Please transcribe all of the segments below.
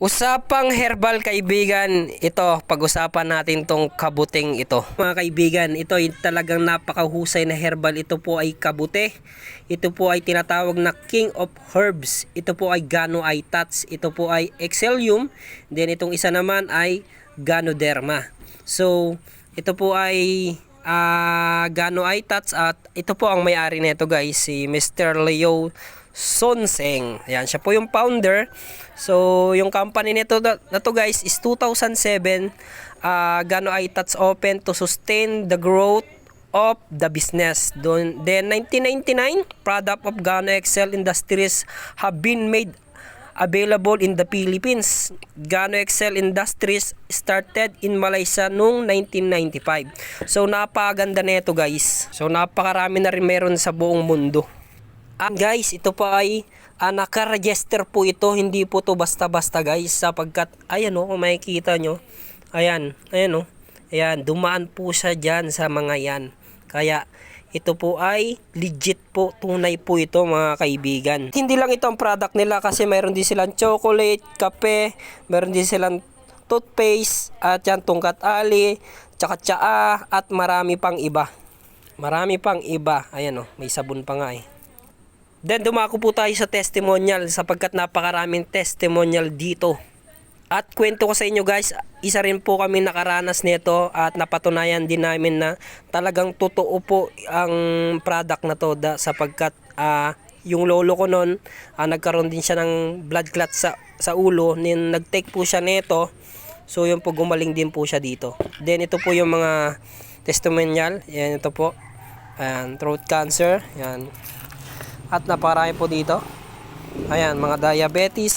Usapang herbal kaibigan, ito pag-usapan natin tong kabuting ito. Mga kaibigan, ito ay talagang napakahusay na herbal. Ito po ay kabute. Ito po ay tinatawag na King of Herbs. Ito po ay Ganoitats. Ito po ay Excellium. Then itong isa naman ay Ganoderma. So, ito po ay Ganoitats at ito po ang may-ari nito guys, si Mr. Leo Sonseng. Ayan, siya po yung founder. So, yung company nito na to guys is 2007. Ganoitats open to sustain the growth of the business. Then 1999, product of Gano Excel Industries have been made available in the Philippines. Gano Excel Industries started in Malaysia noong 1995. So, napakaganda nito guys. So, napakarami na rin meron sa buong mundo. Guys, ito po ay naka-register po ito, hindi po to basta-basta guys, sapagkat ayan kung makikita nyo, ayan dumaan po siya dyan sa mga yan, kaya ito po ay legit po, tunay po ito mga kaibigan. Hindi lang ito ang product nila kasi mayroon din silang chocolate, kape, mayroon din silang toothpaste, at yan tungkat ali, tsaka tsaa, at marami pang iba, ayan may sabon pa nga eh. Then dumako po tayo sa testimonial sapagkat napakaraming testimonial dito. At kwento ko sa inyo guys, isa rin po kami nakaranas nito at napatunayan din namin na talagang totoo po ang product na to sapagkat yung lolo ko noon nagkaroon din siya ng blood clot sa ulo, nag-take po siya nito. So yun po, gumaling din po siya dito. Then ito po yung mga testimonial. Yan, ito po. Throat cancer. Yan. At napakarami po dito. Ayan, mga diabetes.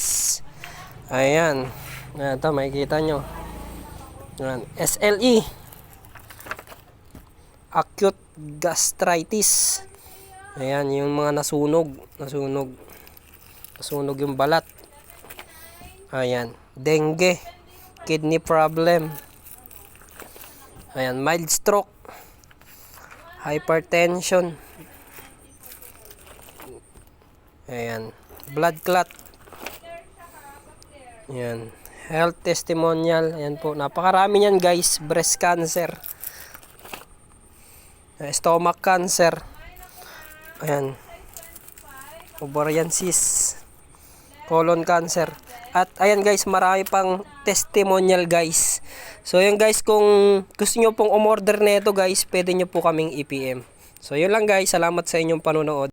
Ayan. Ayan, ito makikita nyo. Ayan, SLE. Acute gastritis. Ayan, yung mga nasunog yung balat. Ayan, dengue. Kidney problem. Ayan, mild stroke. Hypertension. Ayan, blood clot. Ayan, health testimonial. Ayan po, napakarami niyan guys. Breast cancer, stomach cancer, ayan, ovarian cyst, colon cancer. At ayan guys, marami pang testimonial guys. So yun guys, kung gusto nyo pong umorder nito guys, pwede nyo po kaming i-PM. So yun lang guys, salamat sa inyong panonood.